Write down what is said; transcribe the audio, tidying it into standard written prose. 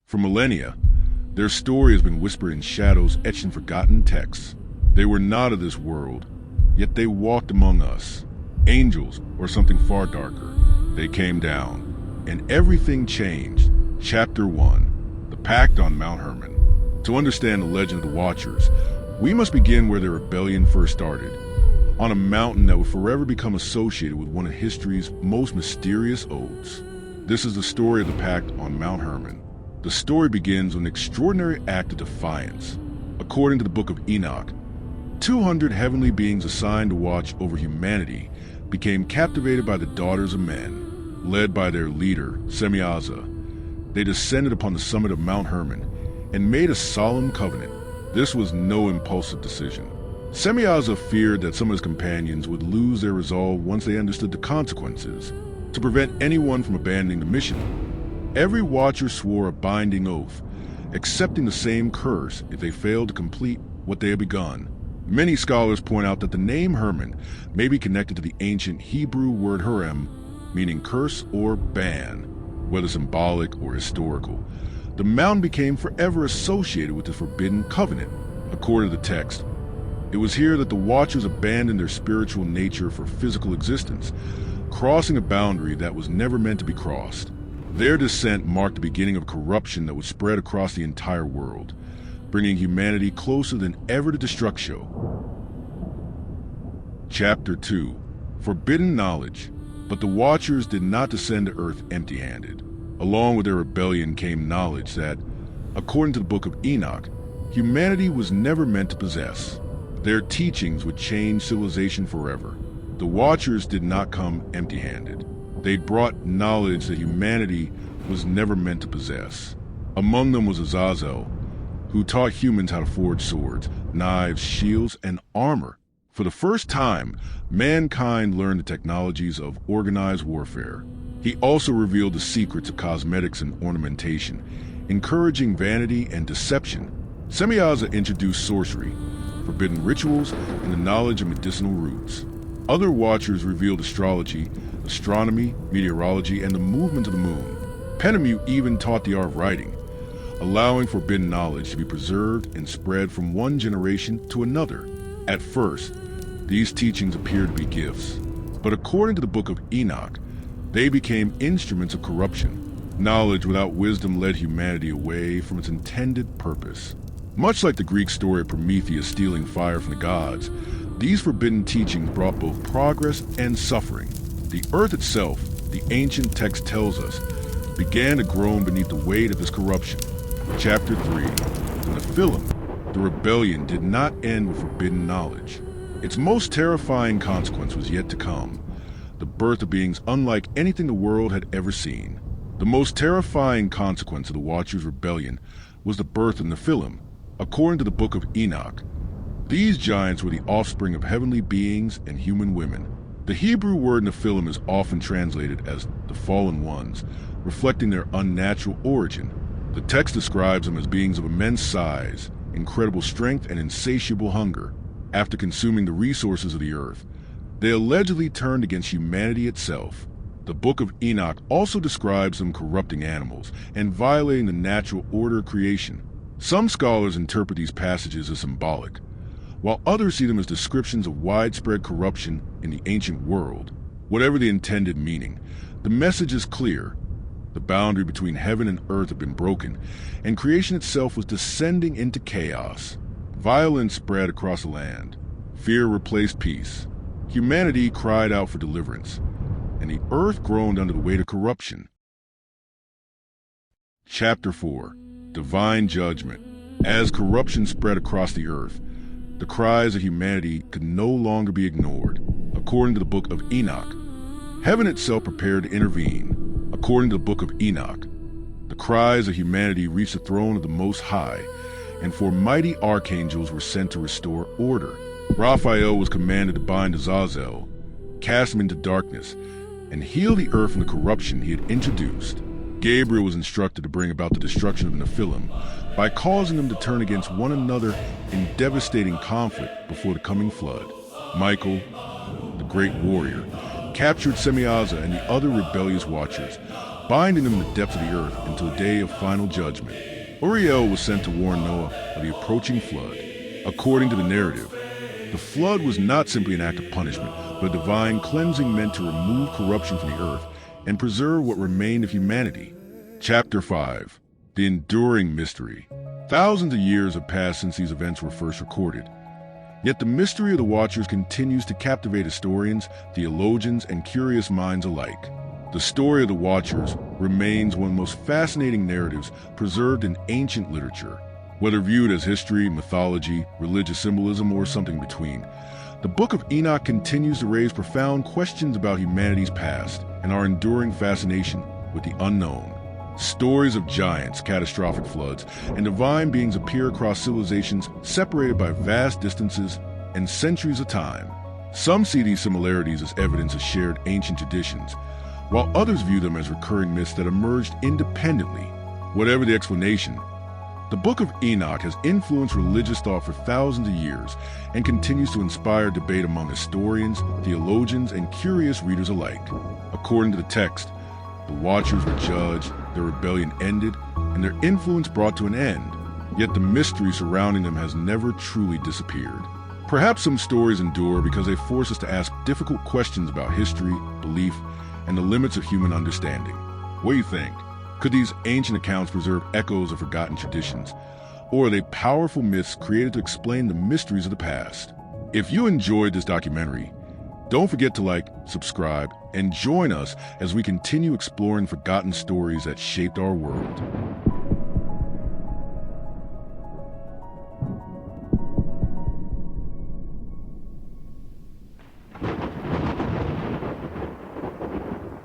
For millennia, their story has been whispered in shadows etched in forgotten texts. They were not of this world, yet they walked among us. Angels, or something far darker. They came down, and everything changed. Chapter 1. The Pact on Mount Hermon. To understand the legend of the Watchers, we must begin where their rebellion first started, on a mountain that would forever become associated with one of history's most mysterious oaths. This is the story of the Pact on Mount Hermon. The story begins with an extraordinary act of defiance. According to the book of Enoch, 200 heavenly beings assigned to watch over humanity became captivated by the daughters of men. Led by their leader, Semyaza, they descended upon the summit of Mount Hermon and made a solemn covenant. This was no impulsive decision. Semyaza feared that some of his companions would lose their resolve once they understood the consequences. To prevent anyone from abandoning the mission, every watcher swore a binding oath, accepting the same curse if they failed to complete what they had begun. Many scholars point out that the name Hermon may be connected to the ancient Hebrew word Herem, meaning curse or ban, whether symbolic or historical. The mountain became forever associated with the forbidden covenant. According to the text, it was here that the Watchers abandoned their spiritual nature for physical existence, crossing a boundary that was never meant to be crossed. Their descent marked the beginning of corruption that would spread across the entire world, bringing humanity closer than ever to destruction. Chapter 2. Forbidden Knowledge. But the Watchers did not descend to earth empty-handed. Along with their rebellion came knowledge that, according to the book of Enoch, humanity was never meant to possess. Their teachings would change civilization forever. The Watchers did not come empty-handed. They brought knowledge that humanity was never meant to possess. Among them was Azazel, who taught humans how to forge swords, knives, shields, and armor. For the first time, mankind learned the technologies of organized warfare. He also revealed the secrets of cosmetics and ornamentation, encouraging vanity and deception. Semyaza introduced sorcery, forbidden rituals, and the knowledge of medicinal roots. Other Watchers revealed astrology, astronomy, meteorology, and the movement of the moon. Penemu even taught the art of writing, allowing forbidden knowledge to be preserved and spread from one generation to another. At first, these teachings appeared to be gifts, but according to the book of Enoch, they became instruments of corruption. Knowledge without wisdom led humanity away from its intended purpose. Much like the Greek story of Prometheus stealing fire from the gods, these forbidden teachings brought both progress and suffering. The earth itself, the ancient text tells us, began to groan beneath the weight of this corruption. Chapter 3. The Nephilim. The rebellion did not end with forbidden knowledge. Its most terrifying consequence was yet to come, the birth of beings unlike anything the world had ever seen. The most terrifying consequence of the Watchers' rebellion was the birth of Nephilim. According to the book of Enoch, these giants were the offspring of heavenly beings and human women. The Hebrew word Nephilim is often translated as the fallen ones, reflecting their unnatural origin. The text describes them as beings of immense size, incredible strength, and insatiable hunger. After consuming the resources of the earth, they allegedly turned against humanity itself. The book of Enoch also describes them corrupting animals and violating the natural order of creation. Some scholars interpret these passages as symbolic, while others see them as descriptions of widespread corruption in the ancient world. Whatever the intended meaning, the message is clear. The boundary between heaven and earth had been broken, and creation itself was descending into chaos. Violence spread across the land. Fear replaced peace. Humanity cried out for deliverance, and the earth groaned under the weight of corruption. Chapter 4. Divine Judgment. As corruption spread across the earth, the cries of humanity could no longer be ignored. According to the book of Enoch, heaven itself prepared to intervene. According to the book of Enoch, the cries of humanity reached the throne of the Most High, and 4 mighty archangels were sent to restore order. Raphael was commanded to bind Azazel, cast him into darkness, and heal the earth from the corruption he had introduced. Gabriel was instructed to bring about the destruction of the Nephilim by causing them to turn against one another in devastating conflict before the coming flood. Michael, the great warrior, captured Semyaza and the other rebellious Watchers, binding them in the depths of the earth until the day of final judgment. Uriel was sent to warn Noah of the approaching flood. According to the narrative, the flood was not simply an act of punishment, but a divine cleansing meant to remove corruption from the earth and preserve what remained of humanity. Chapter 5. The Enduring Mystery. Thousands of years have passed since these events were first recorded. Yet the mystery of the Watchers continues to captivate historians, theologians, and curious minds alike. The story of the Watchers remains one of the most fascinating narratives preserved in ancient literature. Whether viewed as history, mythology, religious symbolism, or something between, the Book of Enoch continues to raise profound questions about humanity's past and our enduring fascination with the unknown. Stories of giants, catastrophic floods, and divine beings appear across civilizations separated by vast distances and centuries of time. Some see these similarities as evidence of shared ancient traditions, while others view them as recurring myths that emerged independently. Whatever the explanation, the Book of Enoch has influenced religious thought for thousands of years and continues to inspire debate among historians, theologians, and curious readers alike. According to the text, the Watchers were judged, their rebellion ended, and their influence brought to an end, yet the mystery surrounding them has never truly disappeared. Perhaps some stories endure because they force us to ask difficult questions about history, belief, and the limits of human understanding. What do you think? Could these ancient accounts preserve echoes of forgotten traditions, or are they powerful myths created to explain the mysteries of the past? If you enjoyed this documentary, don't forget to like, subscribe, and join us as we continue exploring forgotten stories that shaped our world.